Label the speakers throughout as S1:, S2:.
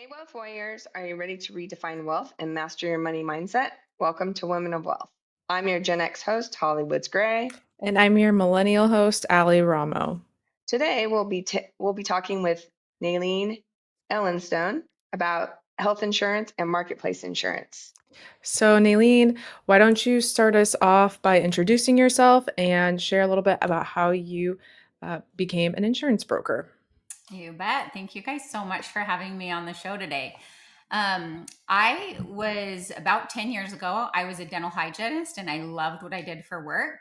S1: Hey, Wealth Warriors. Are you ready to redefine wealth and master your money mindset? Welcome to Women of Wealth. I'm your Gen X host, Holly Woods Gray.
S2: And I'm your millennial host, Ali Ramo.
S1: Today, we'll be talking with Nylene Ellenstone about health insurance and marketplace insurance.
S2: So, Nylene, why don't you start us off by introducing yourself and share a little bit about how you became an insurance broker?
S3: You bet. Thank you guys so much for having me on the show today. I was about 10 years ago, I was a dental hygienist and I loved what I did for work.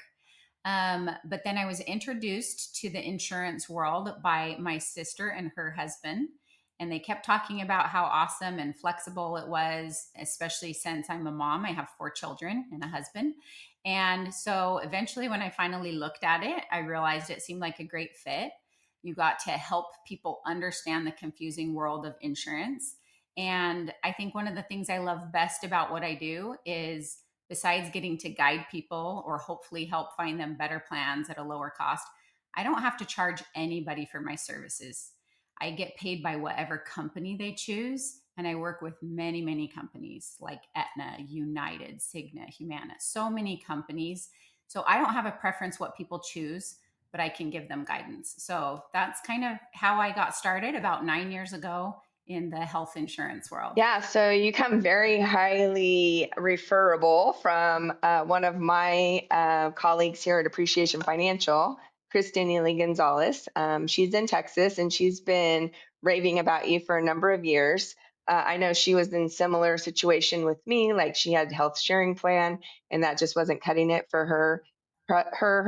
S3: But then I was introduced to the insurance world by my sister and her husband. And they kept talking about how awesome and flexible it was, especially since I'm a mom. I have 4 children and a husband. And so eventually, when I finally looked at it, I realized it seemed like a great fit. You got to help people understand the confusing world of insurance. And I think one of the things I love best about what I do is, besides getting to guide people or hopefully help find them better plans at a lower cost, I don't have to charge anybody for my services. I get paid by whatever company they choose. And I work with many, many companies like Aetna, United, Cigna, Humana, so many companies. So I don't have a preference what people choose, but I can give them guidance. So that's kind of how I got started about 9 years ago in the health insurance world.
S1: Yeah, so you come very highly referable from one of my colleagues here at Appreciation Financial, Kristen Ely Gonzalez. She's in Texas and she's been raving about you for a number of years. I know she was in similar situation with me, like she had health sharing plan, and that just wasn't cutting it for her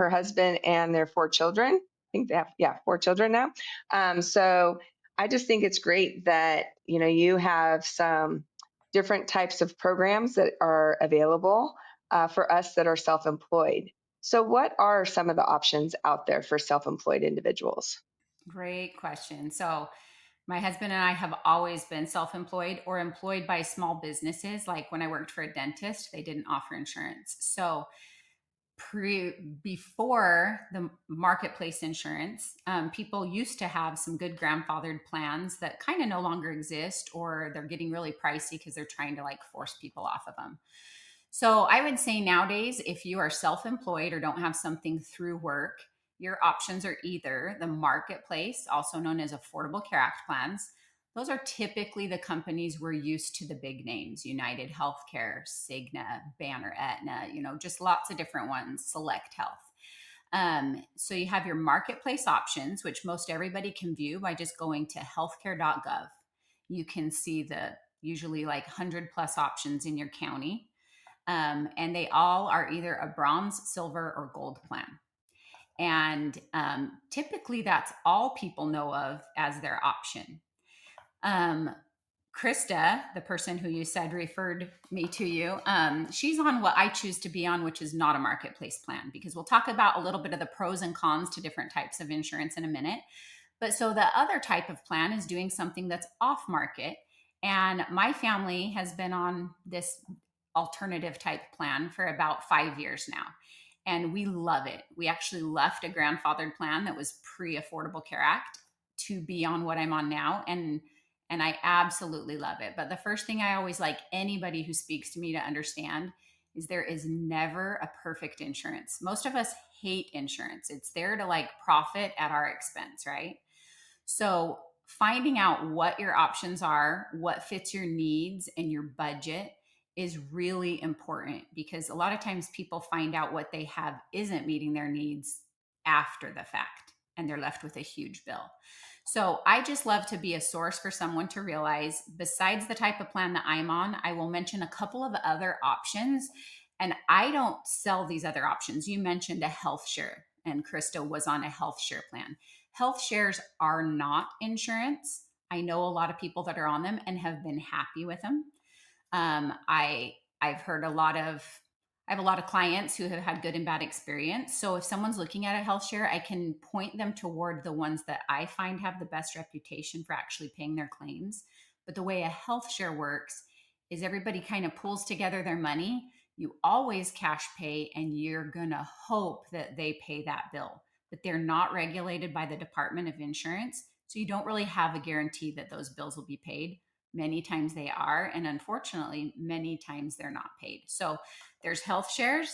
S1: husband, and their 4 children. I think they have, yeah, 4 children now. So I just think it's great that, you have some different types of programs that are available for us that are self-employed. So what are some of the options out there for self-employed individuals?
S3: Great question. So, my husband and I have always been self employed or employed by small businesses. Like when I worked for a dentist, they didn't offer insurance. So, before the marketplace insurance, people used to have some good grandfathered plans that kind of no longer exist, or they're getting really pricey because they're trying to like force people off of them. So I would say nowadays, if you are self employed or don't have something through work, your options are either the marketplace, also known as Affordable Care Act plans. Those are typically the companies we're used to, the big names: United Healthcare, Cigna, Banner, Aetna, just lots of different ones, Select Health. So you have your marketplace options, which most everybody can view by just going to healthcare.gov. You can see the usually like 100 plus options in your county. And they all are either a bronze, silver, or gold plan. And typically, that's all people know of as their option. Um, Krista, the person who you said referred me to you, she's on what I choose to be on, which is not a marketplace plan, because we'll talk about a little bit of the pros and cons to different types of insurance in a minute. But so the other type of plan is doing something that's off market. And my family has been on this alternative type plan for about 5 years now. And we love it. We actually left a grandfathered plan that was pre Affordable Care Act to be on what I'm on now. And I absolutely love it. But the first thing I always like anybody who speaks to me to understand is there is never a perfect insurance. Most of us hate insurance. It's there to like profit at our expense, right? So, finding out what your options are, what fits your needs and your budget is really important, because a lot of times people find out what they have isn't meeting their needs after the fact and they're left with a huge bill. So, I just love to be a source for someone to realize, besides the type of plan that I'm on, I will mention a couple of other options. And I don't sell these other options. You mentioned a health share, and Krista was on a health share plan. Health shares are not insurance. I know a lot of people that are on them and have been happy with them. I've heard a lot of I have a lot of clients who have had good and bad experience. So if someone's looking at a health share, I can point them toward the ones that I find have the best reputation for actually paying their claims. But the way a health share works is everybody kind of pulls together their money. You always cash pay, and you're going to hope that they pay that bill. But they're not regulated by the Department of Insurance. So you don't really have a guarantee that those bills will be paid. Many times they are, and unfortunately, many times they're not paid. So there's health shares.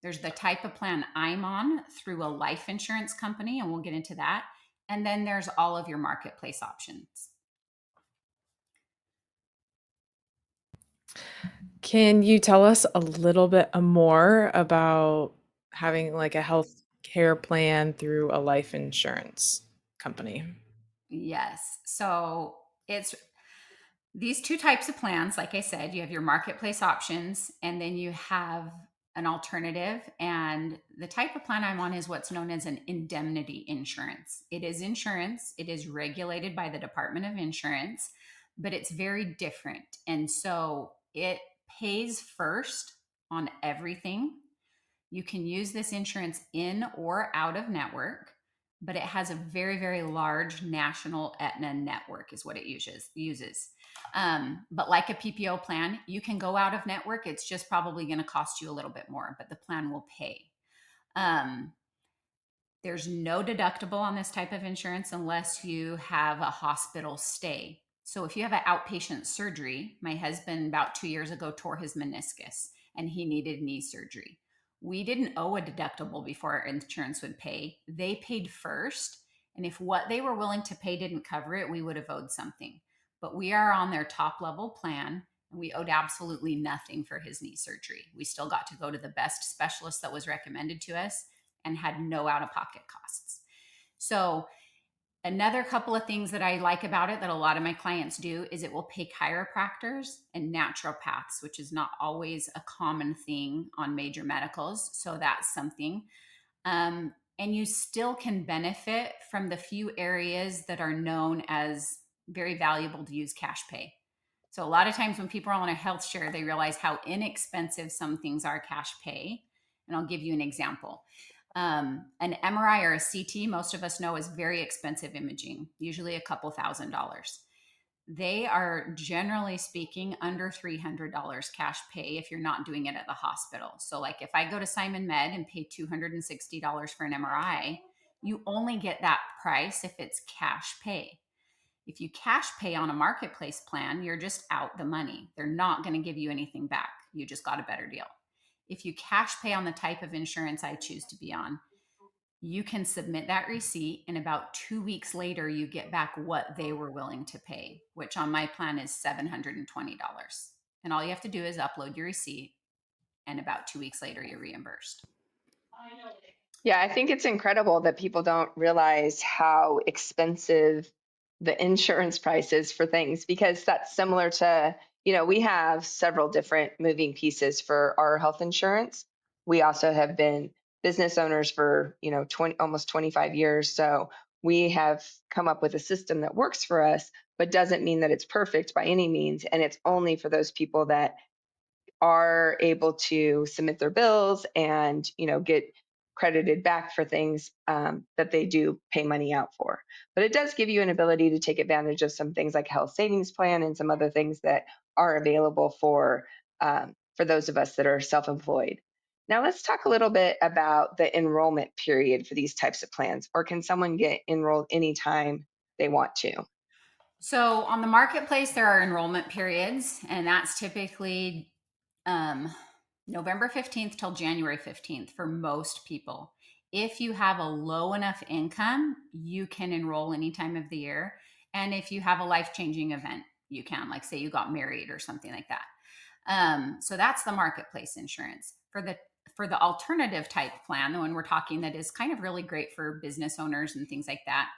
S3: There's the type of plan I'm on through a life insurance company, and we'll get into that. And then there's all of your marketplace options.
S2: Can you tell us a little bit more about having like a health care plan through a life insurance company?
S3: Yes. So it's these two types of plans. Like I said, you have your marketplace options, and then you have an alternative. And the type of plan I'm on is what's known as an indemnity insurance. It is insurance, it is regulated by the Department of Insurance, but it's very different. And so it pays first on everything. You can use this insurance in or out of network, but it has a very, very large national Aetna network, is what it uses. But like a PPO plan, you can go out of network. It's just probably going to cost you a little bit more, but the plan will pay. Um, there's no deductible on this type of insurance unless you have a hospital stay. So if you have an outpatient surgery, my husband about 2 years ago tore his meniscus and he needed knee surgery. We didn't owe a deductible before our insurance would pay. They paid first. And if what they were willing to pay didn't cover it, we would have owed something. But we are on their top level plan and we owed absolutely nothing for his knee surgery. We still got to go to the best specialist that was recommended to us and had no out of pocket costs. So, another couple of things that I like about it that a lot of my clients do is it will pay chiropractors and naturopaths, which is not always a common thing on major medicals. So, that's something. And you still can benefit from the few areas that are known as very valuable to use cash pay. So, a lot of times when people are on a health share, they realize how inexpensive some things are cash pay. And I'll give you an example. An MRI or a CT, most of us know, is very expensive imaging, usually a couple $1,000s. They are generally speaking under $300 cash pay if you're not doing it at the hospital. So, like if I go to Simon Med and pay $260 for an MRI, you only get that price if it's cash pay. If you cash pay on a marketplace plan, you're just out the money. They're not going to give you anything back. You just got a better deal. If you cash pay on the type of insurance I choose to be on, you can submit that receipt, and about 2 weeks later, you get back what they were willing to pay, which on my plan is $720. And all you have to do is upload your receipt, and about 2 weeks later, you're reimbursed.
S1: Yeah, I think it's incredible that people don't realize how expensive the insurance price is for things, because that's similar to, we have several different moving pieces for our health insurance. We also have been business owners for, 20, almost 25 years. So we have come up with a system that works for us, but doesn't mean that it's perfect by any means. And it's only for those people that are able to submit their bills and get credited back for things that they do pay money out for. But it does give you an ability to take advantage of some things like health savings plan and some other things that are available for those of us that are self-employed. Now let's talk a little bit about the enrollment period for these types of plans. Or can someone get enrolled anytime they want to?
S3: So on the marketplace, there are enrollment periods, and that's typically um, November 15th till January 15th for most people. If you have a low enough income, you can enroll any time of the year. And if you have a life changing event, you can, like say you got married or something like that. So that's the marketplace insurance. For the alternative type plan, the one we're talking that is kind of really great for business owners and things like that.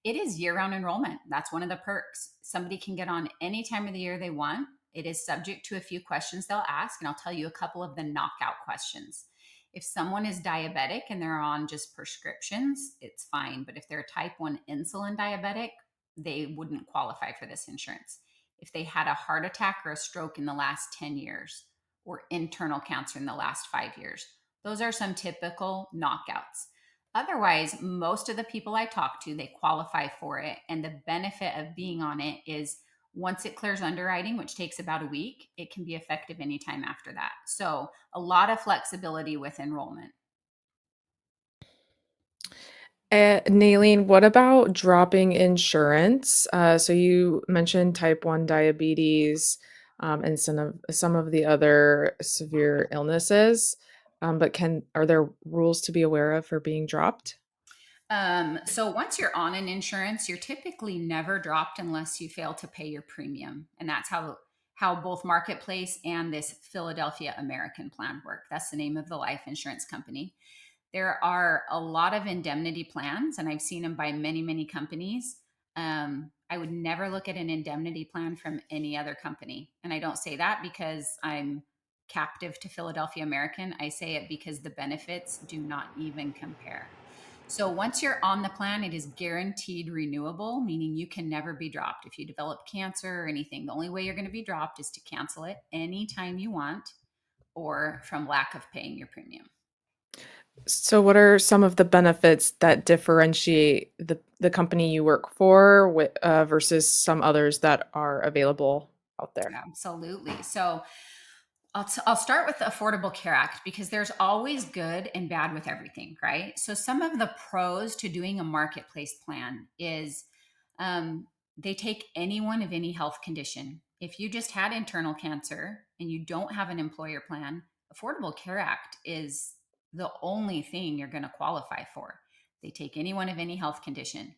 S3: It is year-round enrollment. That's one of the perks. Somebody can get on any time of the year they want. It is subject to a few questions they'll ask, and I'll tell you a couple of the knockout questions. If someone is diabetic and they're on just prescriptions, it's fine. But if they're type 1 insulin diabetic, they wouldn't qualify for this insurance. If they had a heart attack or a stroke in the last 10 years or internal cancer in the last 5 years, those are some typical knockouts. Otherwise, most of the people I talk to, they qualify for it. And the benefit of being on it is once it clears underwriting, which takes about a week, it can be effective anytime after that. So a lot of flexibility with enrollment.
S2: Naileen, what about dropping insurance? So you mentioned type 1 diabetes, and some of the other severe illnesses. But are there rules to be aware of for being dropped?
S3: So once you're on an insurance, you're typically never dropped unless you fail to pay your premium, and that's how both Marketplace and this Philadelphia American plan work. That's the name of the life insurance company. There are a lot of indemnity plans, and I've seen them by many companies. I would never look at an indemnity plan from any other company, and I don't say that because I'm captive to Philadelphia American. I say it because the benefits do not even compare. So once you're on the plan, it is guaranteed renewable, meaning you can never be dropped. If you develop cancer or anything, the only way you're going to be dropped is to cancel it anytime you want or from lack of paying your premium.
S2: So what are some of the benefits that differentiate the company you work for versus some others that are available out there?
S3: Absolutely. So I'll start with the Affordable Care Act because there's always good and bad with everything, right? So some of the pros to doing a marketplace plan is um, they take anyone of any health condition. If you just had internal cancer and you don't have an employer plan, Affordable Care Act is the only thing you're going to qualify for. They take anyone of any health condition.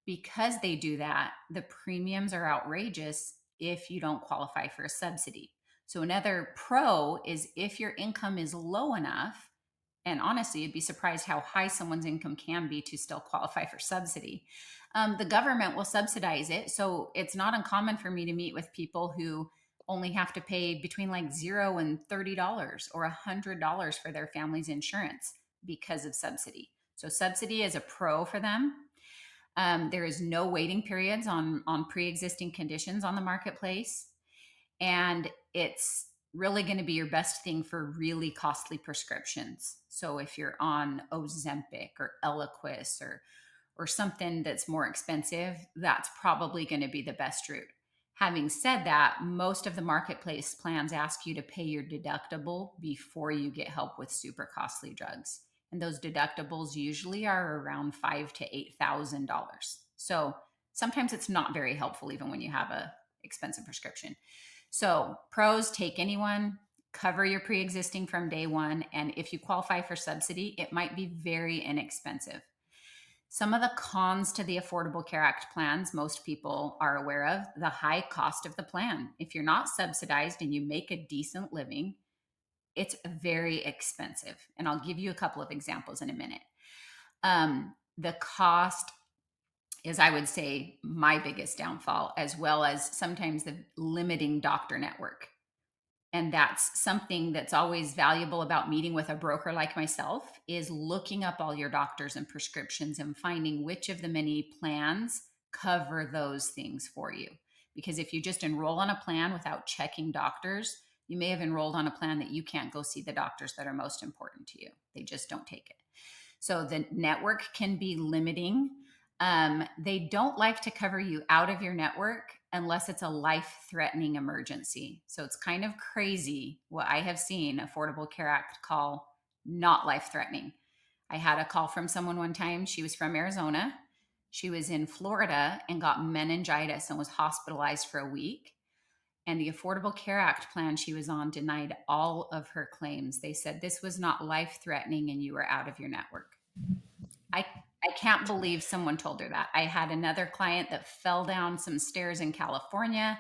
S3: Because they do that, the premiums are outrageous if you don't qualify for a subsidy. So, another pro is if your income is low enough, and honestly, you'd be surprised how high someone's income can be to still qualify for subsidy. The government will subsidize it. So, it's not uncommon for me to meet with people who only have to pay between like $0 and $30 or $100 for their family's insurance because of subsidy. So, subsidy is a pro for them. There is no waiting periods on pre-existing conditions on the marketplace, and it's really going to be your best thing for really costly prescriptions. So if you're on Ozempic or Eliquis or something that's more expensive, that's probably going to be the best route. Having said that, most of the marketplace plans ask you to pay your deductible before you get help with super costly drugs. And those deductibles usually are around $5,000 to $8,000. So sometimes it's not very helpful even when you have a expensive prescription. So pros, take anyone, cover your pre-existing from day one, and if you qualify for subsidy, it might be very inexpensive. Some of the cons to the Affordable Care Act plans most people are aware of: the high cost of the plan. If you're not subsidized and you make a decent living, it's very expensive. And I'll give you a couple of examples in a minute. The cost is, I would say, my biggest downfall, as well as sometimes the limiting doctor network. And that's something that's always valuable about meeting with a broker like myself, is looking up all your doctors and prescriptions and finding which of the many plans cover those things for you. Because if you just enroll on a plan without checking doctors, you may have enrolled on a plan that you can't go see the doctors that are most important to you. They just don't take it. So the network can be limiting. They don't like to cover you out of your network unless it's a life-threatening emergency. So it's kind of crazy what I have seen Affordable Care Act call not life-threatening. I had a call from someone one time. She was from Arizona. She was in Florida and got meningitis and was hospitalized for a week. And the Affordable Care Act plan she was on denied all of her claims. They said this was not life-threatening and you were out of your network. I I can't believe someone told her that. I had another client that fell down some stairs in California,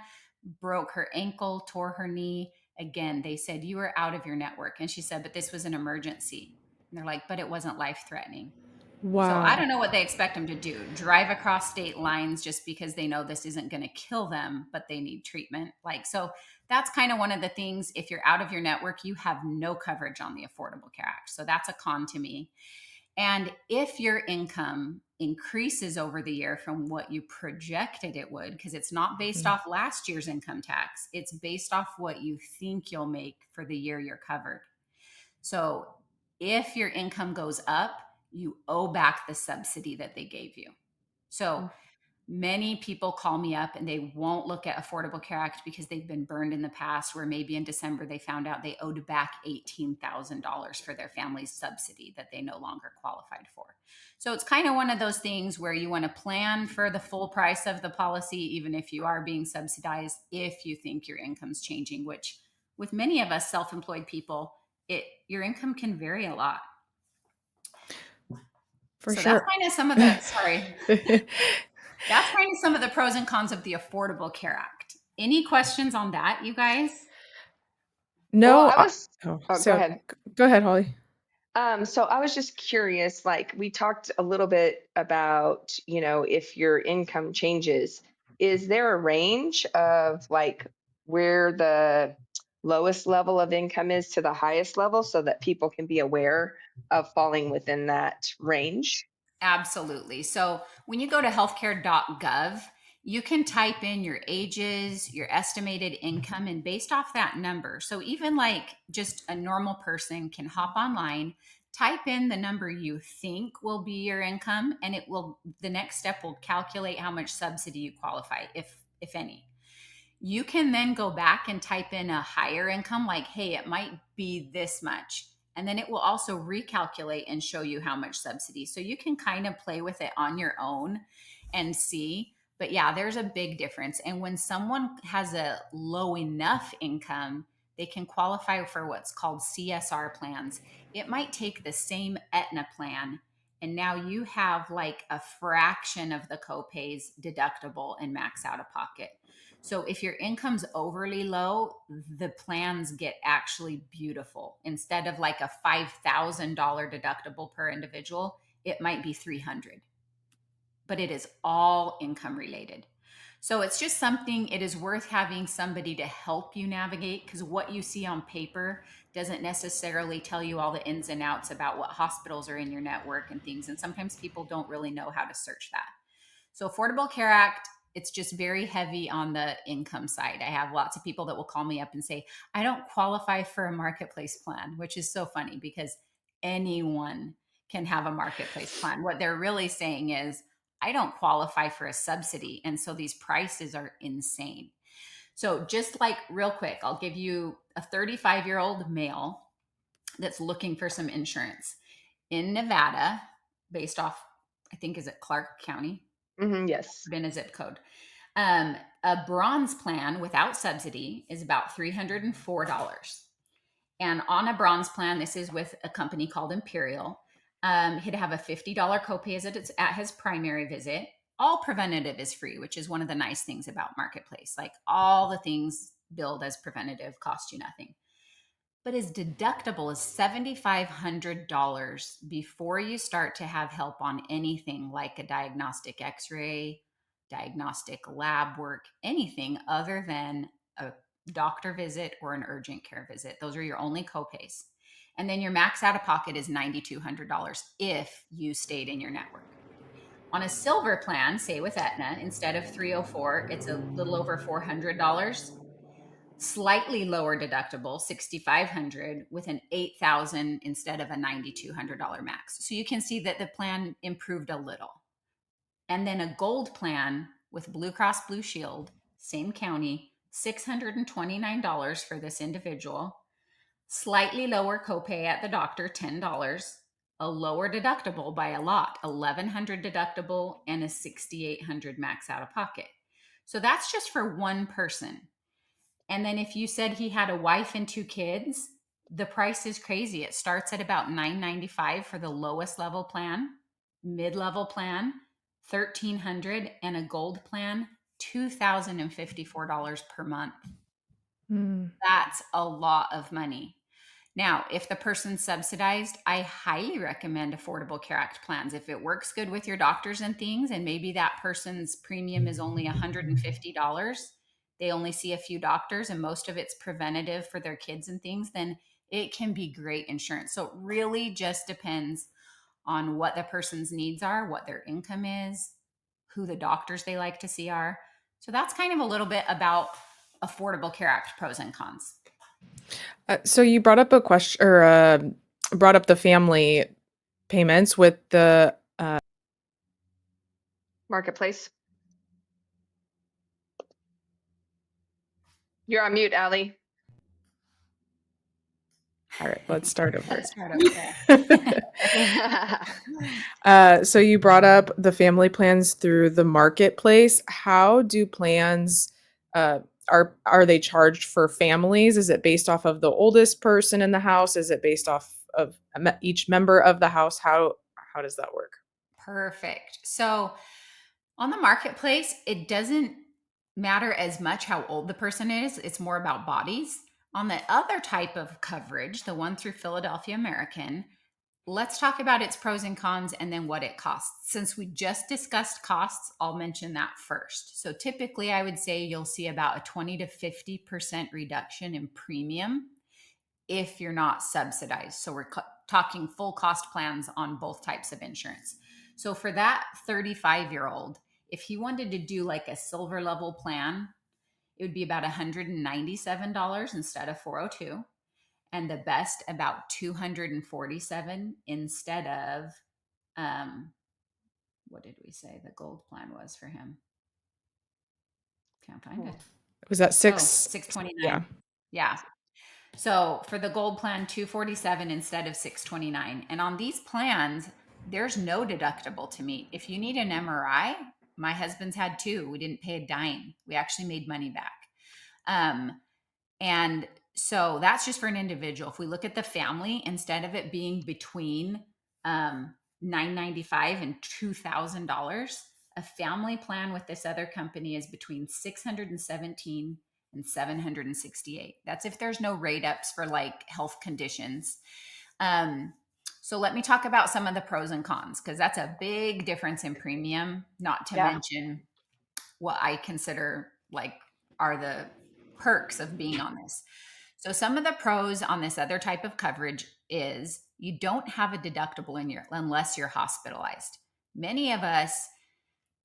S3: broke her ankle, tore her knee. Again, they said you were out of your network. And she said, but this was an emergency. And they're like, but it wasn't life threatening. So I
S2: Wow.
S3: don't know what they expect them to do. Drive across state lines just because they know this isn't going to kill them, but they need treatment. Like, so that's kind of one of the things. If you're out of your network, you have no coverage on the Affordable Care Act. So that's a con to me. And if your income increases over the year from what you projected it would, because it's not based
S2: Mhm.
S3: off last year's income tax, it's based off what you think you'll make for the year you're covered. So if your income goes up, you owe back the subsidy that they gave you. So Many people call me up and they won't look at Affordable Care Act because they've been burned in the past, where maybe in December they found out they owed back $18,000 for their family's subsidy that they no longer qualified for. So it's kind of one of those things where you want to plan for the full price of the policy, even if you are being subsidized, if you think your income's changing, which with many of us self-employed people, your income can vary a lot.
S2: For
S3: So
S2: sure.
S3: that's kind of some of the, that's kind of some of the pros and cons of the Affordable Care Act. Any questions on that, you guys?
S1: Well,
S2: No,
S1: I was,
S2: oh,
S1: oh, go
S2: so
S1: ahead.
S2: go ahead, Holly.
S1: So I was just curious, like we talked a little bit about, if your income changes, is there a range of like where the lowest level of income is to the highest level so that people can be aware of falling within that range?
S3: Absolutely. So when you go to healthcare.gov, you can type in your ages, your estimated income, and based off that number. So even like just a normal person can hop online, type in the number you think will be your income, and the next step will calculate how much subsidy you qualify, if any. You can then go back and type in a higher income, like, hey, it might be this much. And then it will also recalculate and show you how much subsidy. So you can kind of play with it on your own and see. But yeah, there's a big difference. And when someone has a low enough income, they can qualify for what's called CSR plans. It might take the same Aetna plan, and now you have like a fraction of the copays, deductible, and max out of pocket. So if your income's overly low, the plans get actually beautiful. Instead of like a $5,000 deductible per individual, it might be 300. But it is all income related. So it's just something, it is worth having somebody to help you navigate, because what you see on paper doesn't necessarily tell you all the ins and outs about what hospitals are in your network and things. And sometimes people don't really know how to search that. So Affordable Care Act, it's just very heavy on the income side. I have lots of people that will call me up and say, I don't qualify for a marketplace plan, which is so funny because anyone can have a marketplace plan. What they're really saying is, I don't qualify for a subsidy. And so these prices are insane. So just like real quick, I'll give you a 35-year-old male that's looking for some insurance in Nevada, based off, I think, is it Clark County?
S1: Yes.
S3: Put in a zip code. A bronze plan without subsidy is about $304. And on a bronze plan, this is with a company called Imperial. He'd have a $50 copay at his primary visit. All preventative is free, which is one of the nice things about Marketplace. Like all the things billed as preventative cost you nothing. But his deductible is $7,500 before you start to have help on anything like a diagnostic x-ray, diagnostic lab work, anything other than a doctor visit or an urgent care visit. Those are your only copays. And then your max out of pocket is $9,200 if you stayed in your network. On a silver plan, say with Aetna, instead of 304, it's a little over $400. Slightly lower deductible, 6,500, with an 8,000 instead of a $9,200 max. So you can see that the plan improved a little. And then a gold plan with Blue Cross Blue Shield, same county, $629 for this individual, slightly lower copay at the doctor, $10, a lower deductible by a lot, $1,100 deductible, and a $6,800 max out of pocket. So that's just for one person. And then if you said he had a wife and two kids, the price is crazy. It starts at about $995 for the lowest level plan, mid-level plan, $1,300, and a gold plan, $2,054 per month.
S2: Mm.
S3: That's a lot of money. Now, if the person's subsidized, I highly recommend Affordable Care Act plans. If it works good with your doctors and things, and maybe that person's premium is only $150, they only see a few doctors, and most of it's preventative for their kids and things, then it can be great insurance. So it really just depends on what the person's needs are, what their income is, who the doctors they like to see are. So that's kind of a little bit about Affordable Care Act pros and cons.
S2: So you brought up a question, or brought up the family payments with the
S1: Marketplace. You're on mute, Allie.
S2: All right, let's start over.
S3: Let's start over.
S2: So you brought up the family plans through the marketplace. How do plans uh, are they charged for families? Is it based off of the oldest person in the house? Is it based off of each member of the house? How does that work?
S3: Perfect. So on the marketplace, it doesn't matter as much how old the person is, it's more about bodies. On the other type of coverage, the one through Philadelphia American, let's talk about its pros and cons and then what it costs. Since we just discussed costs, I'll mention that first. So typically, I would say you'll see about a 20 to 50% reduction in premium if you're not subsidized. So we're talking full cost plans on both types of insurance. So for that 35-year-old, if he wanted to do like a silver level plan, it would be about $197 instead of 402, and the best about 247 instead of what did we say the gold plan was for him? Can't find it.
S2: Was that
S3: Oh,
S2: six?
S3: 629. Yeah. So for the gold plan, 247 instead of 629. And on these plans, there's no deductible to meet. If you need an MRI, my husband's had two. We didn't pay a dime. We actually made money back. And so that's just for an individual. If we look at the family, instead of it being between $995 and $2,000, a family plan with this other company is between 617 and 768. That's if there's no rate ups for like health conditions. So let me talk about some of the pros and cons, because that's a big difference in premium, not to mention what I consider like are the perks of being on this. So some of the pros on this other type of coverage is you don't have a deductible in your unless you're hospitalized. Many of us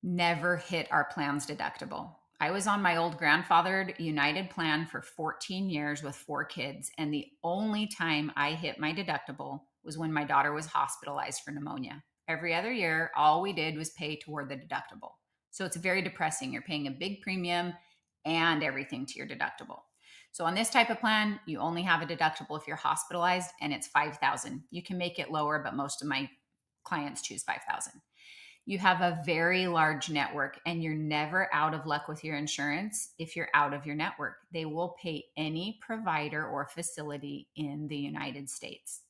S3: never hit our plan's deductible. I was on my old grandfathered United plan for 14 years with 4 kids, and the only time I hit my deductible was when my daughter was hospitalized for pneumonia. Every other year, all we did was pay toward the deductible. So it's very depressing. You're paying a big premium and everything to your deductible. So on this type of plan, you only have a deductible if you're hospitalized, and it's $5,000. You can make it lower, but most of my clients choose $5,000. You have a very large network, and you're never out of luck with your insurance if you're out of your network. They will pay any provider or facility in the United States.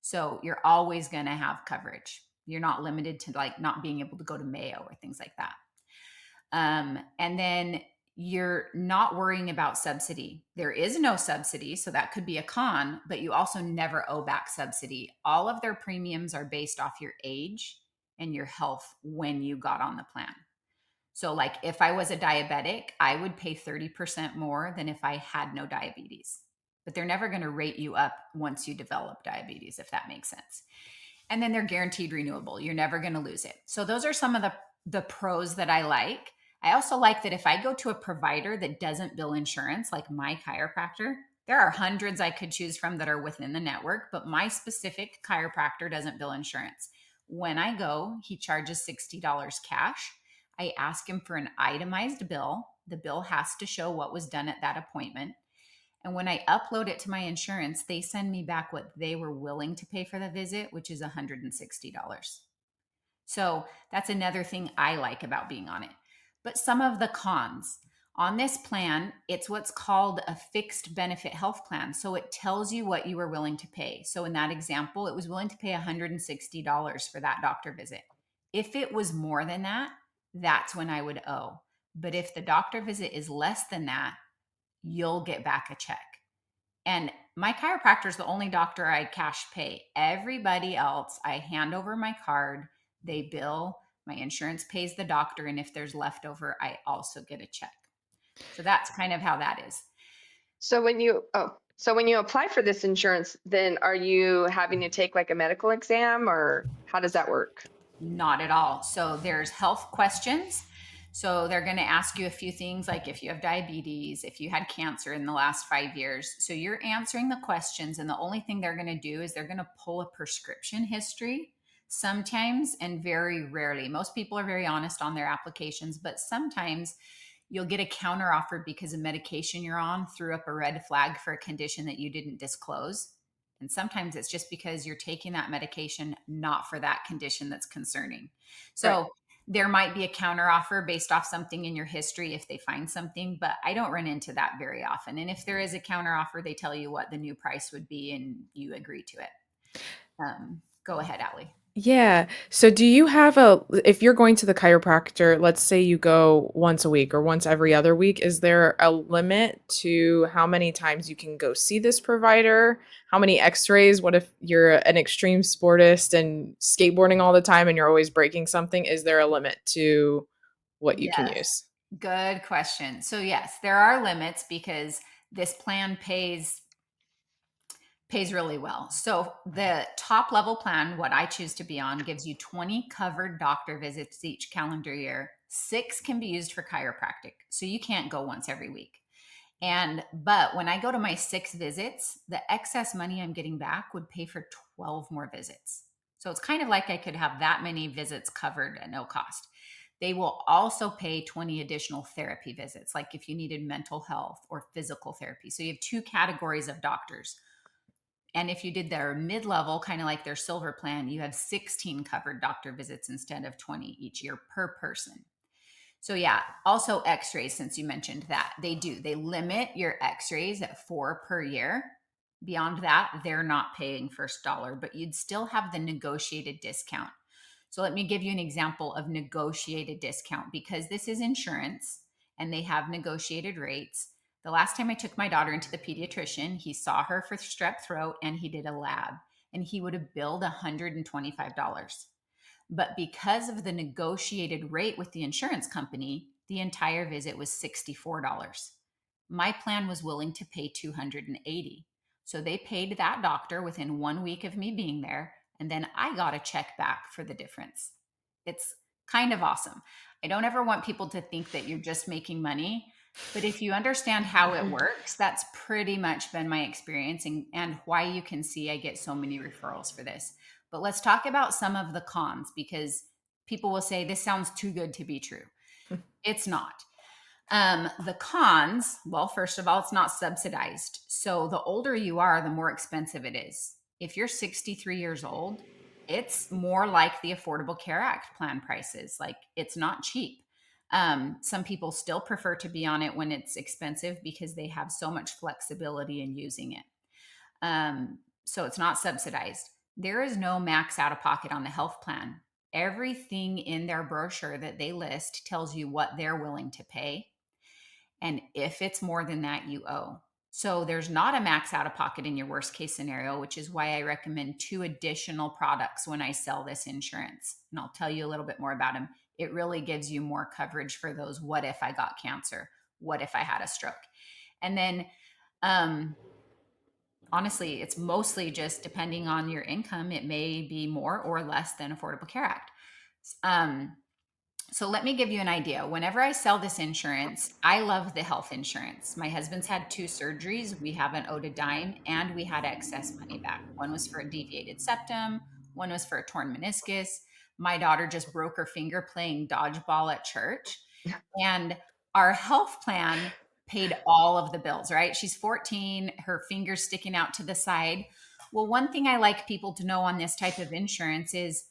S3: So you're always going to have coverage. You're not limited to like not being able to go to Mayo or things like that. And then you're not worrying about subsidy. There is no subsidy, so that could be a con, but you also never owe back subsidy. All of their premiums are based off your age and your health when you got on the plan. So, like if I was a diabetic, I would pay 30% more than if I had no diabetes. But they're never going to rate you up once you develop diabetes, if that makes sense. And then they're guaranteed renewable. You're never going to lose it. So, those are some of the pros that I like. I also like that if I go to a provider that doesn't bill insurance, like my chiropractor, there are hundreds I could choose from that are within the network, but my specific chiropractor doesn't bill insurance. When I go, he charges $60 cash. I ask him for an itemized bill. The bill has to show what was done at that appointment. And when I upload it to my insurance, they send me back what they were willing to pay for the visit, which is $160. So that's another thing I like about being on it. But some of the cons on this plan, it's what's called a fixed benefit health plan. So it tells you what you were willing to pay. So in that example, it was willing to pay $160 for that doctor visit. If it was more than that, that's when I would owe. But if the doctor visit is less than that, you'll get back a check. And my chiropractor is the only doctor I cash pay. Everybody else, I hand over my card, they bill, my insurance pays the doctor, and if there's leftover, I also get a check. So that's kind of how that is.
S1: So when you apply for this insurance, then are you having to take like a medical exam, or how does that work?
S3: Not at all. So there's health questions. So they're going to ask you a few things like if you have diabetes, if you had cancer in the last 5 years. So you're answering the questions, and the only thing they're going to do is they're going to pull a prescription history sometimes, and very rarely. Most people are very honest on their applications, but sometimes You'll get a counter offer because a medication you're on threw up a red flag for a condition that you didn't disclose. And sometimes it's just because you're taking that medication not for that condition that's concerning.
S1: Right.
S3: So there might be a counter offer based off something in your history if they find something, but I don't run into that very often. And if there is a counter offer, they tell you what the new price would be and you agree to it. Go ahead, Allie.
S2: Yeah. So do you have if you're going to the chiropractor, let's say you go once a week or once every other week, is there a limit to how many times you can go see this provider? How many x-rays? What if you're an extreme sportist and skateboarding all the time and you're always breaking something? Is there a limit to what you can
S3: Yes.
S2: use?
S3: Good question. So yes, there are limits because this plan pays really well. So the top level plan, what I choose to be on, gives you 20 covered doctor visits each calendar year. 6 can be used for chiropractic. So you can't go once every week. But when I go to my 6 visits, the excess money I'm getting back would pay for 12 more visits. So it's kind of like I could have that many visits covered at no cost. They will also pay 20 additional therapy visits, like if you needed mental health or physical therapy. So you have 2 categories of doctors. And if you did their mid level, kind of like their silver plan, you have 16 covered doctor visits instead of 20 each year per person. So, yeah, also x rays, since you mentioned that, they limit your x rays at 4 per year. Beyond that, they're not paying first dollar, but you'd still have the negotiated discount. So, let me give you an example of negotiated discount because this is insurance and they have negotiated rates. The last time I took my daughter into the pediatrician, he saw her for strep throat and he did a lab and he would have billed $125. But because of the negotiated rate with the insurance company, the entire visit was $64. My plan was willing to pay $280. So they paid that doctor within 1 week of me being there, and then I got a check back for the difference. It's kind of awesome. I don't ever want people to think that you're just making money, but if you understand how it works, that's pretty much been my experience and why you can see I get so many referrals for this. But let's talk about some of the cons because people will say this sounds too good to be true. It's not. The cons, well, first of all, it's not subsidized. So the older you are, the more expensive it is. If you're 63 years old, it's more like the Affordable Care Act plan prices. Like it's not cheap. Some people still prefer to be on it when it's expensive because they have so much flexibility in using it. So it's not subsidized. There is no max out of pocket on the health plan. Everything in their brochure that they list tells you what they're willing to pay. And if it's more than that, you owe. So there's not a max out of pocket in your worst case scenario, which is why I recommend 2 additional products when I sell this insurance. And I'll tell you a little bit more about them. It really gives you more coverage for those what if I got cancer? What if I had a stroke? And then honestly, it's mostly just depending on your income. It may be more or less than Affordable Care Act. Um, so let me give you an idea. Whenever I sell this insurance, I love the health insurance. My husband's had 2 surgeries. We haven't owed a dime and we had excess money back. One was for a deviated septum, one was for a torn meniscus. My daughter just broke her finger playing dodgeball at church. And our health plan paid all of the bills, right? She's 14, her finger's sticking out to the side. Well, one thing I like people to know on this type of insurance is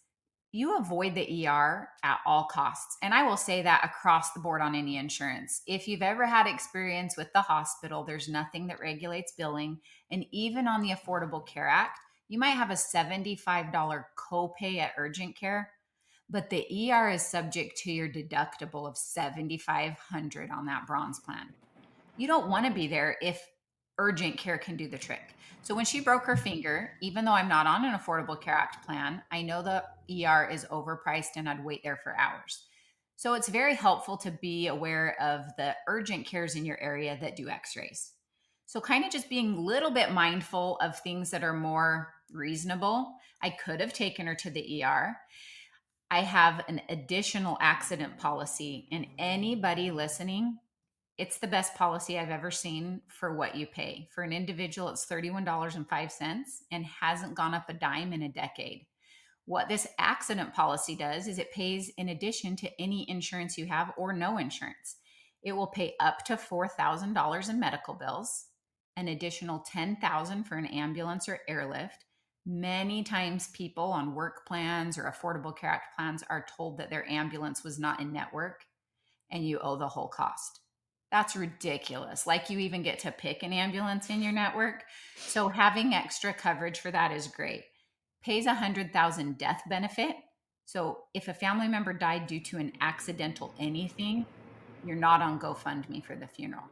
S3: you avoid the ER at all costs. And I will say that across the board on any insurance. If you've ever had experience with the hospital, there's nothing that regulates billing. And even on the Affordable Care Act, you might have a $75 copay at urgent care, but the ER is subject to your deductible of $7,500 on that bronze plan. You don't want to be there if urgent care can do the trick. So when she broke her finger, even though I'm not on an Affordable Care Act plan, I know the ER is overpriced and I'd wait there for hours. So it's very helpful to be aware of the urgent cares in your area that do x-rays. So kind of just being a little bit mindful of things that are more reasonable. I could have taken her to the ER. I have an additional accident policy, and anybody listening, it's the best policy I've ever seen for what you pay. For an individual, it's $31.05 and hasn't gone up a dime in a decade. What this accident policy does is it pays in addition to any insurance you have or no insurance. It will pay up to $4,000 in medical bills, an additional $10,000 for an ambulance or airlift. Many times people on work plans or Affordable Care Act plans are told that their ambulance was not in network and you owe the whole cost. That's ridiculous. Like you even get to pick an ambulance in your network. So having extra coverage for that is great. Pays $100,000 death benefit. So if a family member died due to an accidental anything, you're not on GoFundMe for the funeral.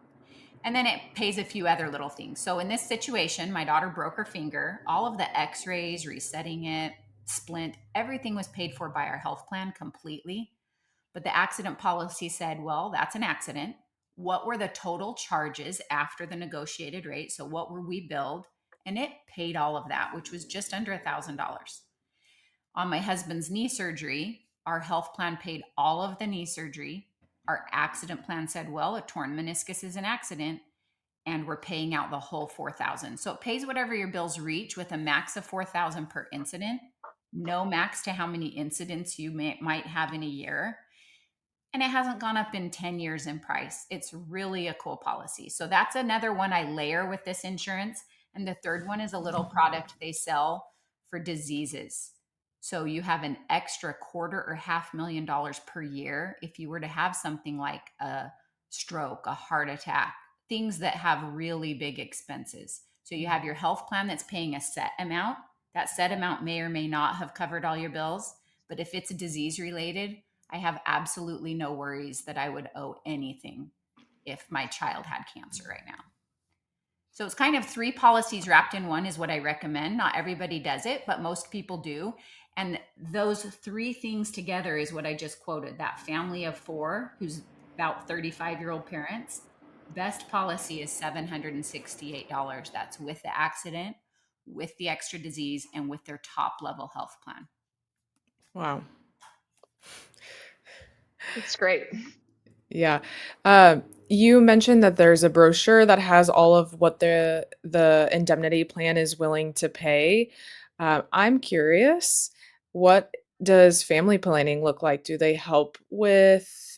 S3: And then it pays a few other little things. So in this situation, my daughter broke her finger. All of the x-rays, resetting it, splint, everything was paid for by our health plan completely. But the accident policy said, well, that's an accident. What were the total charges after the negotiated rate? So what were we billed? And it paid all of that, which was just under $1,000. On my husband's knee surgery, our health plan paid all of the knee surgery. Our accident plan said, well, a torn meniscus is an accident, and we're paying out the whole 4,000. So it pays whatever your bills reach with a max of 4,000 per incident. No max to how many incidents you might have in a year. And it hasn't gone up in 10 years in price. It's really a cool policy. So that's another one I layer with this insurance. And the third one is a little product they sell for diseases. So you have an extra quarter or $500,000 per year if you were to have something like a stroke, a heart attack, things that have really big expenses. So you have your health plan that's paying a set amount. That set amount may or may not have covered all your bills. But if it's disease related, I have absolutely no worries that I would owe anything if my child had cancer right now. So it's kind of 3 policies wrapped in one is what I recommend. Not everybody does it, but most people do. And those 3 things together is what I just quoted. That family of 4 who's about 35-year-old parents, best policy is $768. That's with the accident, with the extra disease, and with their top level health plan.
S2: Wow.
S1: It's great.
S2: Yeah. You mentioned that there's a brochure that has all of what the indemnity plan is willing to pay. I'm curious, what does family planning look like? Do they help with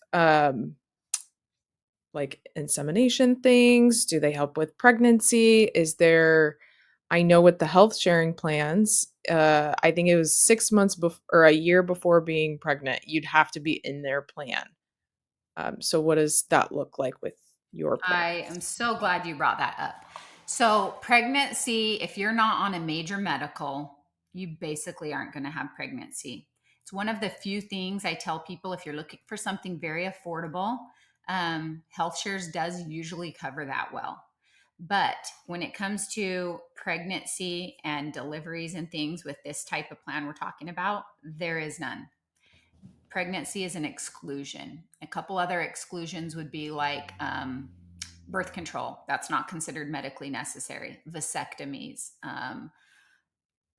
S2: like insemination things? Do they help with pregnancy? Is there, I know with the health sharing plans, I think it was 6 months before or a year before being pregnant, you'd have to be in their plan. So what does that look like with your plan?
S3: I am so glad you brought that up. So, pregnancy, if you're not on a major medical, you basically aren't going to have pregnancy. It's one of the few things I tell people if you're looking for something very affordable, Health Shares does usually cover that well. But when it comes to pregnancy and deliveries and things with this type of plan we're talking about, there is none. Pregnancy is an exclusion. A couple other exclusions would be like birth control. That's not considered medically necessary. Vasectomies,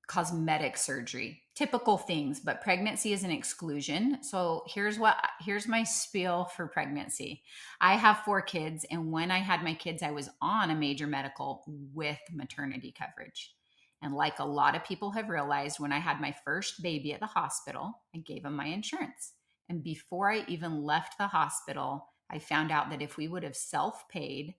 S3: cosmetic surgery, typical things, but pregnancy is an exclusion. So here's my spiel for pregnancy. I have 4 kids, and when I had my kids, I was on a major medical with maternity coverage. And like a lot of people have realized, when I had my first baby at the hospital, I gave them my insurance. And before I even left the hospital, I found out that if we would have self-paid,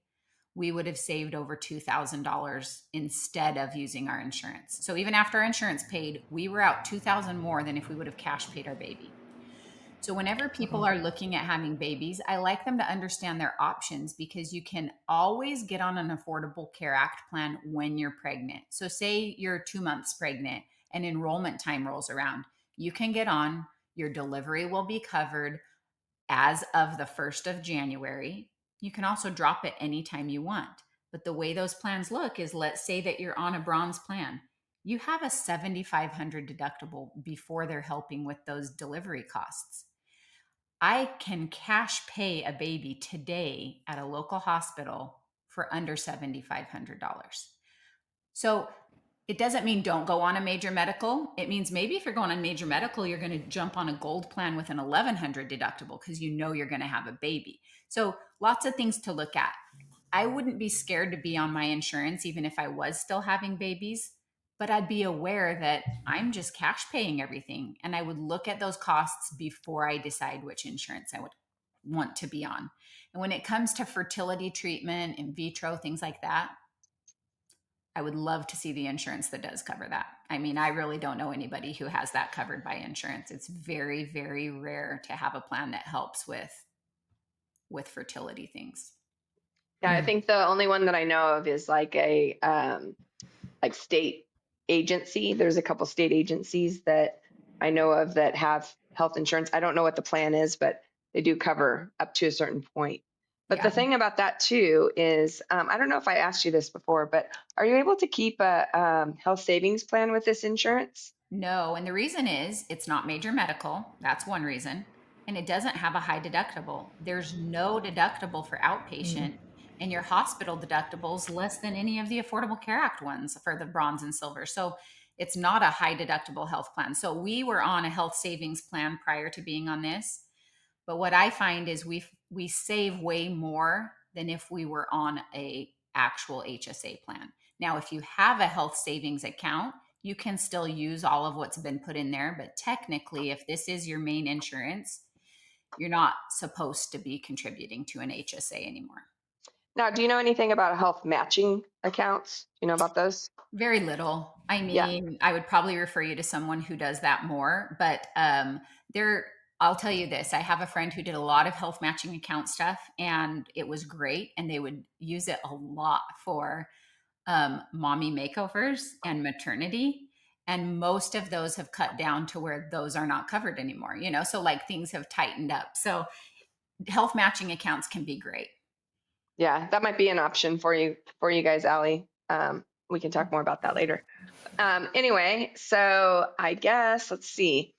S3: we would have saved over $2,000 instead of using our insurance. So even after our insurance paid, we were out $2,000 more than if we would have cash paid our baby. So whenever people are looking at having babies, I like them to understand their options, because you can always get on an Affordable Care Act plan when you're pregnant. So say you're 2 months pregnant and enrollment time rolls around, you can get on, your delivery will be covered as of the 1st of January. You can also drop it anytime you want. But the way those plans look is, let's say that you're on a bronze plan. You have a $7,500 deductible before they're helping with those delivery costs. I can cash pay a baby today at a local hospital for under $7,500. So it doesn't mean don't go on a major medical. It means maybe if you're going on major medical, you're going to jump on a gold plan with an $1,100 deductible because you know you're going to have a baby. So lots of things to look at. I wouldn't be scared to be on my insurance even if I was still having babies, but I'd be aware that I'm just cash paying everything. And I would look at those costs before I decide which insurance I would want to be on. And when it comes to fertility treatment, in vitro, things like that, I would love to see the insurance that does cover that. I mean, I really don't know anybody who has that covered by insurance. It's very, very rare to have a plan that helps with fertility things.
S1: Yeah, I
S2: Mm.
S1: think the only one that I know of is like a like state agency. There's a couple state agencies that I know of that have health insurance. I don't know what the plan is, but they do cover up to a certain point. But the
S3: Yeah.
S1: thing about that too is, I don't know if I asked you this before, but are you able to keep a health savings plan with this insurance?
S3: No, and the reason is it's not major medical. That's one reason. And it doesn't have a high deductible. There's no deductible for
S2: Mm.
S3: outpatient, and your hospital deductibles less than any of the Affordable Care Act ones for the bronze and silver. So it's not a high deductible health plan. So we were on a health savings plan prior to being on this. But what I find is we save way more than if we were on a actual HSA plan. Now, if you have a health savings account, you can still use all of what's been put in there, but technically if this is your main insurance, you're not supposed to be contributing to an HSA anymore.
S1: Now, do you know anything about health matching accounts? Do you know about those?
S3: Very little. I
S1: Yeah.
S3: mean, I would probably refer you to someone who does that more, but there I'll tell you this. I have a friend who did a lot of health matching account stuff and it was great and they would use it a lot for mommy makeovers and maternity. And most of those have cut down to where those are not covered anymore, you know? So like things have tightened up. So health matching accounts can be great.
S1: Yeah, that might be an option for you guys, Allie. We can talk more about that later. Anyway, so I guess let's see.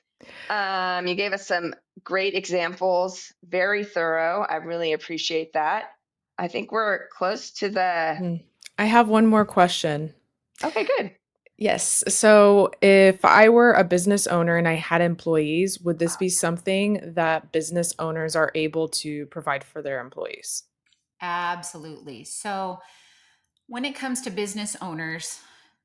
S1: You gave us some great examples, very thorough. I really appreciate that. I think we're close to the.
S2: Mm. I have one more question.
S1: Okay, good.
S2: Yes. So if I were a business owner and I had employees, would this be something that business owners are able to provide for their employees?
S3: Absolutely. So when it comes to business owners,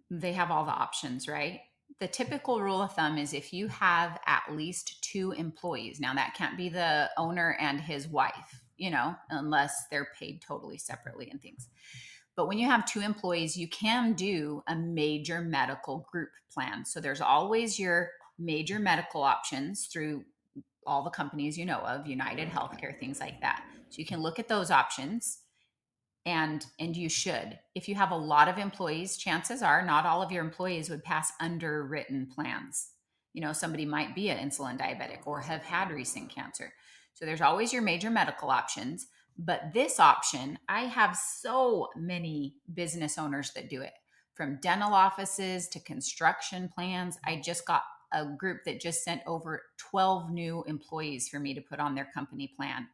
S3: they have all the options, right? The typical rule of thumb is if you have at least two employees, now that can't be the owner and his wife, you know, unless they're paid totally separately and things. But when you have two employees, you can do a major medical group plan. So there's always your major medical options through all the companies you know of, United Healthcare, things like that. So you can look at those options and you should. If you have a lot of employees, chances are not all of your employees would pass underwritten plans. You know, somebody might be an insulin diabetic or have had recent cancer. So there's always your major medical options. But this option, I have so many business owners that do it, from dental offices to construction plans. I just got a group that just sent over 12 new employees for me to put on their company plan.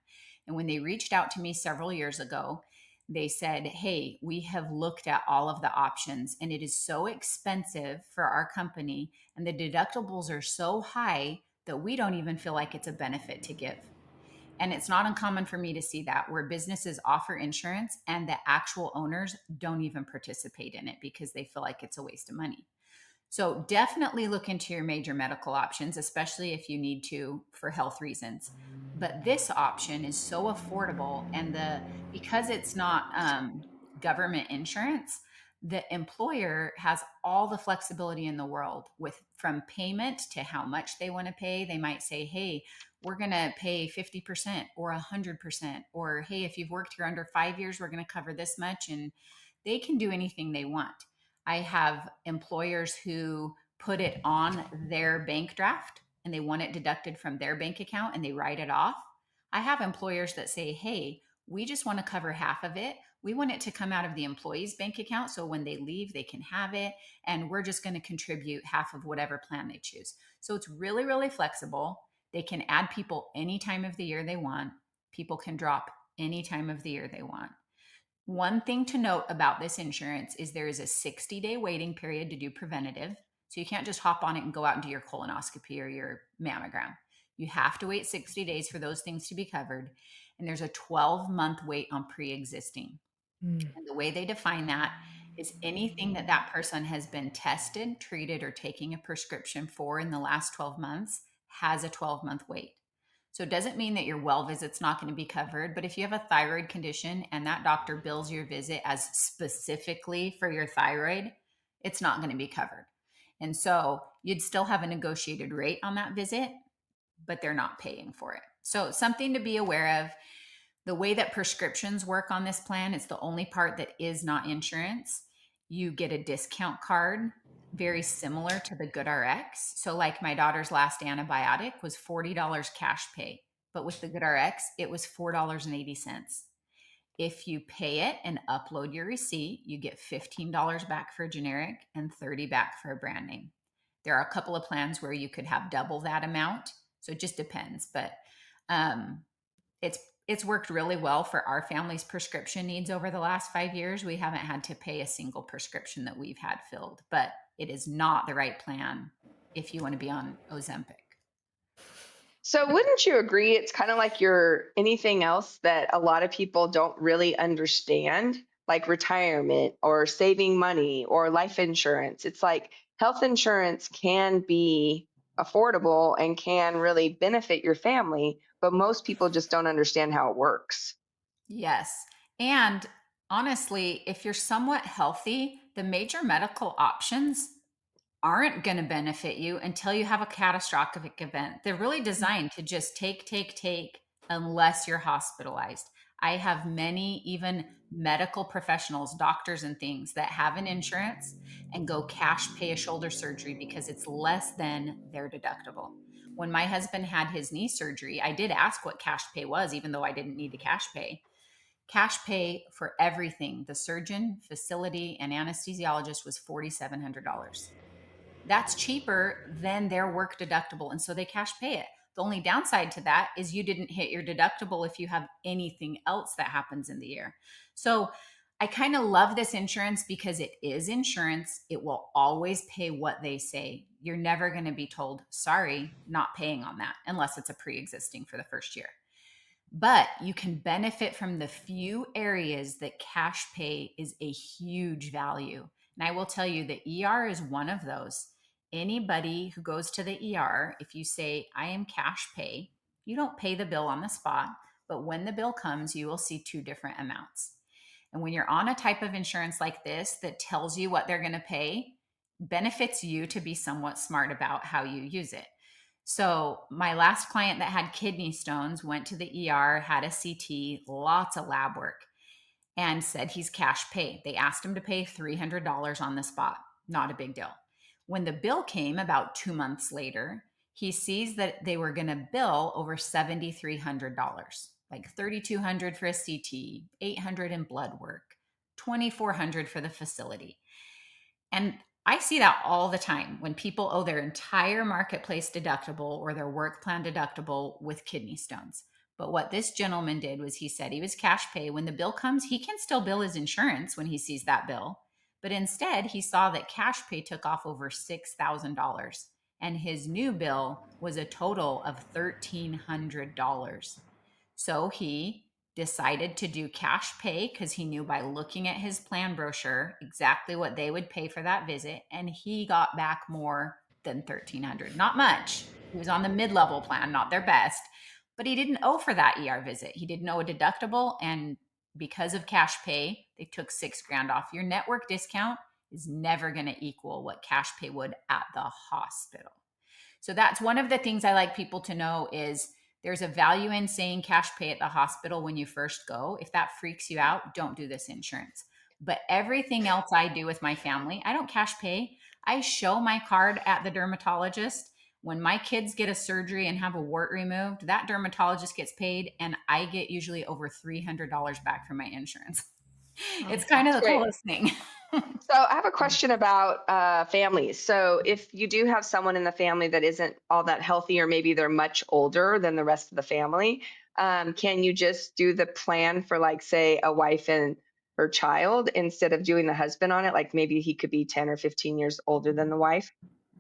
S3: And when they reached out to me several years ago, they said, "Hey, we have looked at all of the options and it is so expensive for our company and the deductibles are so high that we don't even feel like it's a benefit to give." And it's not uncommon for me to see that where businesses offer insurance and the actual owners don't even participate in it because they feel like it's a waste of money. So definitely look into your major medical options, especially if you need to for health reasons. But this option is so affordable, and the because it's not government insurance, the employer has all the flexibility in the world with from payment to how much they want to pay. They might say, "Hey, we're going to pay 50% or 100%," or "Hey, if you've worked here under 5 years, we're going to cover this much," and they can do anything they want. I have employers who put it on their bank draft and they want it deducted from their bank account and they write it off. I have employers that say, "Hey, we just want to cover half of it. We want it to come out of the employee's bank account so when they leave, they can have it. And we're just going to contribute half of whatever plan they choose." So it's really, really flexible. They can add people any time of the year they want. People can drop any time of the year they want. One thing to note about this insurance is there is a 60-day waiting period to do preventative. So you can't just hop on it and go out and do your colonoscopy or your mammogram. You have to wait 60 days for those things to be covered. And there's a 12-month wait on pre existing.
S2: Mm.
S3: And the way they define that is anything that that person has been tested, treated, or taking a prescription for in the last 12 months has a 12-month wait. So it doesn't mean that your well visit's not going to be covered, but if you have a thyroid condition and that doctor bills your visit as specifically for your thyroid, it's not going to be covered. And so you'd still have a negotiated rate on that visit, but they're not paying for it. So something to be aware of. The way that prescriptions work on this plan, it's the only part that is not insurance. You get a discount card very similar to the GoodRx. So like my daughter's last antibiotic was $40 cash pay, but with the GoodRx, it was $4.80. If you pay it and upload your receipt, you get $15 back for a generic and 30 back for a brand name. There are a couple of plans where you could have double that amount. So it just depends, but um, it's it's worked really well for our family's prescription needs over the last 5 years. We haven't had to pay a single prescription that we've had filled, but it is not the right plan if you want to be on Ozempic.
S1: So wouldn't you agree it's kind of like your anything else that a lot of people don't really understand, like retirement or saving money or life insurance? It's like health insurance can be affordable and can really benefit your family, but most people just don't understand how it works.
S3: Yes. And honestly, if you're somewhat healthy, the major medical options aren't going to benefit you until you have a catastrophic event. They're really designed to just take unless you're hospitalized. I have many, even medical professionals, doctors, and things that have an insurance and go cash pay a shoulder surgery because it's less than their deductible. When my husband had his knee surgery, I did ask what cash pay was, even though I didn't need to cash pay. Cash pay for everything, the surgeon, facility, and anesthesiologist, was $4,700. That's cheaper than their work deductible. And so they cash pay it. The only downside to that is you didn't hit your deductible if you have anything else that happens in the year. So I kind of love this insurance because it is insurance. It will always pay what they say. You're never going to be told, sorry, not paying on that, unless it's a pre existing for the first year. But you can benefit from the few areas that cash pay is a huge value. And I will tell you the ER is one of those. Anybody who goes to the ER, if you say, I am cash pay, you don't pay the bill on the spot, but when the bill comes, you will see two different amounts. And when you're on a type of insurance like this that tells you what they're going to pay, benefits you to be somewhat smart about how you use it. So, my last client that had kidney stones went to the ER, had a CT, lots of lab work, and said he's cash pay. They asked him to pay $300 on the spot. Not a big deal. When the bill came about 2 months later, he sees that they were going to bill over $7,300, like $3,200 for a CT, $800 in blood work, $2,400 for the facility. And I see that all the time when people owe their entire marketplace deductible or their work plan deductible with kidney stones. But what this gentleman did was he said he was cash pay. When the bill comes, he can still bill his insurance when he sees that bill. But instead, he saw that cash pay took off over $6,000 and his new bill was a total of $1,300. So he decided to do cash pay because he knew by looking at his plan brochure exactly what they would pay for that visit. And he got back more than $1,300. Not much. He was on the mid-level plan, not their best, but he didn't owe for that ER visit. He didn't owe a deductible. And because of cash pay, they took $6,000 off. Your network discount is never going to equal what cash pay would at the hospital. So that's one of the things I like people to know is there's a value in saying cash pay at the hospital when you first go. If that freaks you out, don't do this insurance. But everything else I do with my family, I don't cash pay. I show my card at the dermatologist. When my kids get a surgery and have a wart removed, that dermatologist gets paid, and I get usually over $300 back from my insurance. It's kind of
S1: That's
S3: the
S1: great.
S3: coolest thing.
S1: So I have a question about families. So if you do have someone in the family that isn't all that healthy, or maybe they're much older than the rest of the family, can you just do the plan for, like, say, a wife and her child instead of doing the husband on it? Like maybe he could be 10 or 15 years older than the wife.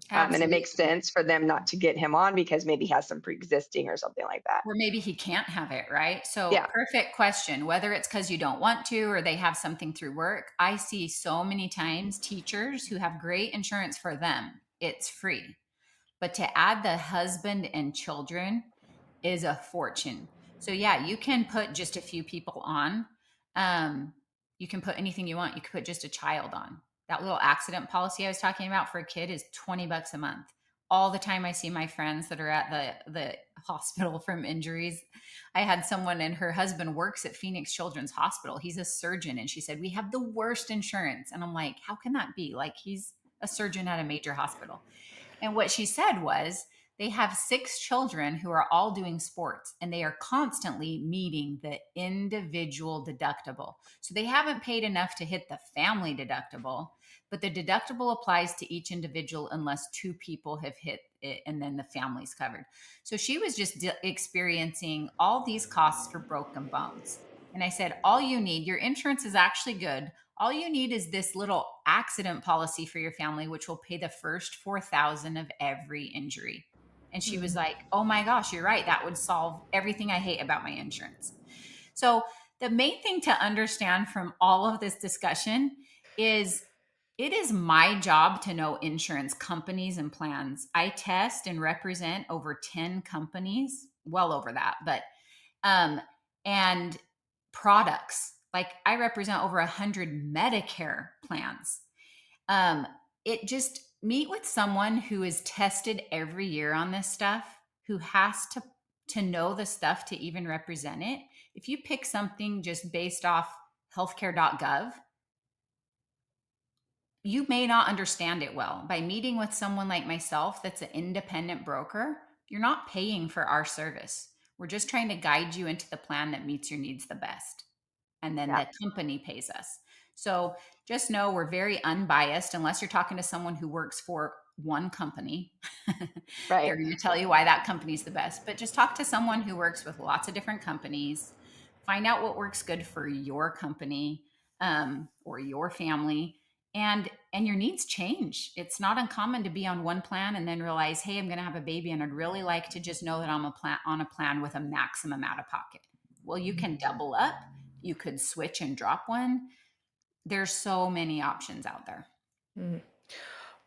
S1: And it
S3: Absolutely.
S1: makes sense for them not to get him on because maybe he has some pre-existing or something like that.
S3: Or maybe he can't have it, right? So,
S1: Yeah.
S3: perfect question. Whether it's because you don't want to or they have something through work, I see so many times teachers who have great insurance for them, it's free. But to add the husband and children, is a fortune. So yeah, you can put just a few people on. Um, you can put anything you want. You can put just a child on. That little accident policy I was talking about for a kid is $20 a month. All the time I see my friends that are at the hospital from injuries. I had someone, and her husband works at Phoenix Children's Hospital. He's a surgeon, and she said, "We have the worst insurance." And I'm like, "How can that be? Like, he's a surgeon at a major hospital." And what she said was they have 6 children who are all doing sports, and they are constantly meeting the individual deductible. So they haven't paid enough to hit the family deductible, but the deductible applies to each individual unless 2 people have hit it, and then the family's covered. So she was just experiencing all these costs for broken bones. And I said, all you need, your insurance is actually good. All you need is this little accident policy for your family, which will pay the first 4,000 of every injury. And she was
S2: Mm.
S3: like, "Oh my gosh, you're right. That would solve everything I hate about my insurance." So the main thing to understand from all of this discussion is it is my job to know insurance companies and plans. I test and represent over 10 companies, well over that, but um, and products. Like I represent over 100 Medicare plans. Um, it just meet with someone who is tested every year on this stuff, who has to know the stuff to even represent it. If you pick something just based off healthcare.gov, you may not understand it well. By meeting with someone like myself that's an independent broker, you're not paying for our service. We're just trying to guide you into the plan that meets your needs the best. And then
S1: Yeah,
S3: the company pays us. So just know we're very unbiased unless you're talking to someone who works for one company.
S1: right.
S3: They're going to tell you why that company's the best. But just talk to someone who works with lots of different companies. Find out what works good for your company or your family. And your needs change. It's not uncommon to be on one plan and then realize, hey, I'm going to have a baby, and I'd really like to just know that I'm on a plan with a maximum out of pocket. Well, you can double up. You could switch and drop one. There's so many options out there.
S2: Mm.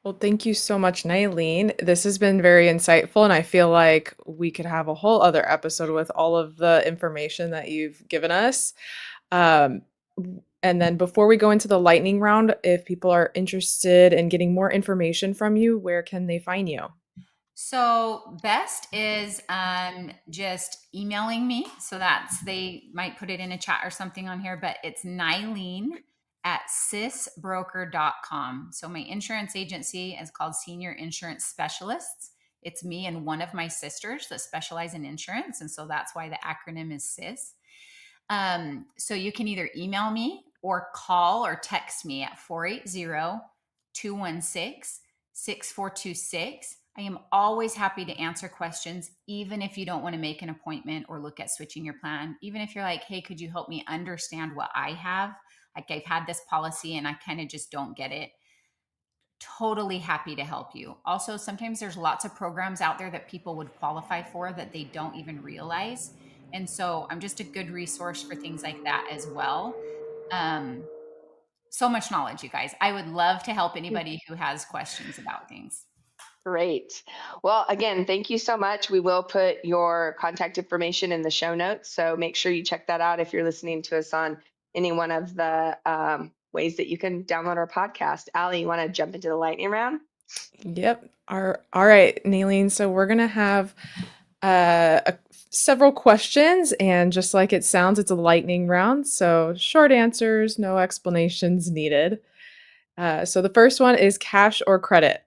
S2: Well, thank you so much, Nylene. This has been very insightful, and I feel like we could have a whole other episode with all of the information that you've given us. Um, and then before we go into the lightning round, if people are interested in getting more information from you, where can they find you?
S3: So best is just emailing me. So that's, they might put it in a chat or something on here, but it's Nylene at sysbroker.com. So my insurance agency is called Senior Insurance Specialists. It's me and one of my sisters that specialize in insurance. And so that's why the acronym is SIS. So you can either email me or call or text me at 480-216-6426. I am always happy to answer questions, even if you don't want to make an appointment or look at switching your plan. Even if you're like, hey, could you help me understand what I have? Like I've had this policy and I kind of just don't get it. Totally happy to help you. Also, sometimes there's lots of programs out there that people would qualify for that they don't even realize. And so I'm just a good resource for things like that as well. Um, so much knowledge, you guys. I would love to help anybody who has questions about things.
S1: Great. Well, again, thank you so much. We will put your contact information in the show notes. So make sure you check that out if you're listening to us on any one of the ways that you can download our podcast. Allie, you want to jump into the lightning round?
S2: Yep. All right, Nalene. So we're gonna have several questions, and just like it sounds, it's a lightning round. So short answers, no explanations needed. So the first one is cash or credit,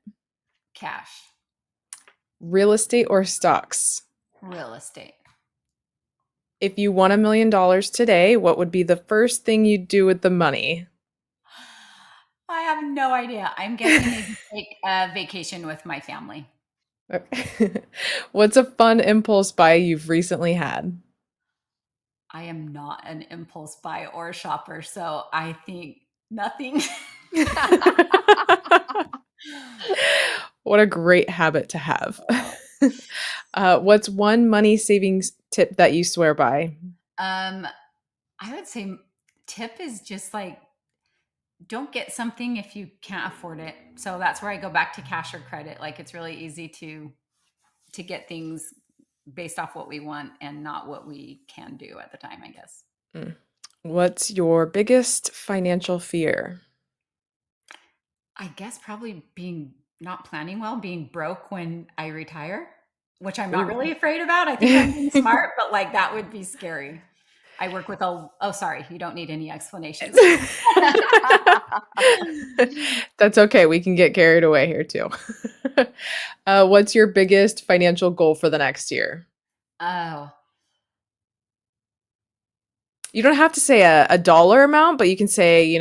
S3: Cash,
S2: real estate or stocks.
S3: real estate.
S2: If you won $1 million today, what would be the first thing you'd do with the money?
S3: I have no idea. I'm guessing maybe take a vacation with my family.
S2: What's a fun impulse buy you've recently had?
S3: I am not an impulse buy or shopper, so I think nothing.
S2: What a great habit to have. What's one money savings tip that you swear by?
S3: Um, I would say tip is just like don't get something if you can't afford it. So that's where I go back to cash or credit. Like it's really easy to get things based off what we want and not what we can do at the time, I guess.
S2: Mm. What's your biggest financial fear?
S3: I guess probably being not planning well, being broke when I retire, which I'm not
S2: Ooh.
S3: really afraid about. I think I'm being smart, but like that would be scary. I work with a, oh, sorry, you don't need any explanations.
S2: That's okay. We can get carried away here too. What's your biggest financial goal for the next year?
S3: Oh,
S2: You don't have to say a dollar amount, but you can say, a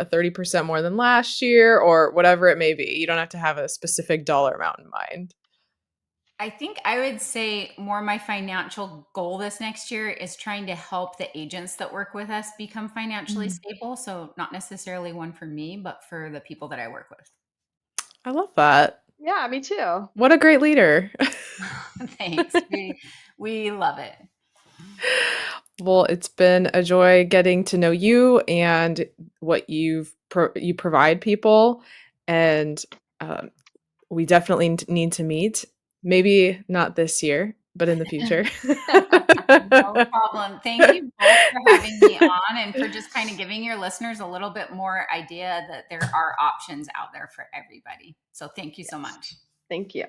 S2: 30% more than last year or whatever it may be. You don't have to have a specific dollar amount in mind.
S3: I think I would say more my financial goal this next year is trying to help the agents that work with us become financially
S2: Mm.
S3: stable. So, not necessarily one for me, but for the people that I work with.
S2: I love that.
S1: Yeah, me too.
S2: What a great leader.
S3: Thanks. We love it.
S2: Well, it's been a joy getting to know you and what you provide people, and um, we definitely need to meet. Maybe not this year, but in the future.
S3: No problem. Thank you both for having me on and for just kind of giving your listeners a little bit more idea that there are options out there for everybody. So thank you so much.
S1: Thank you.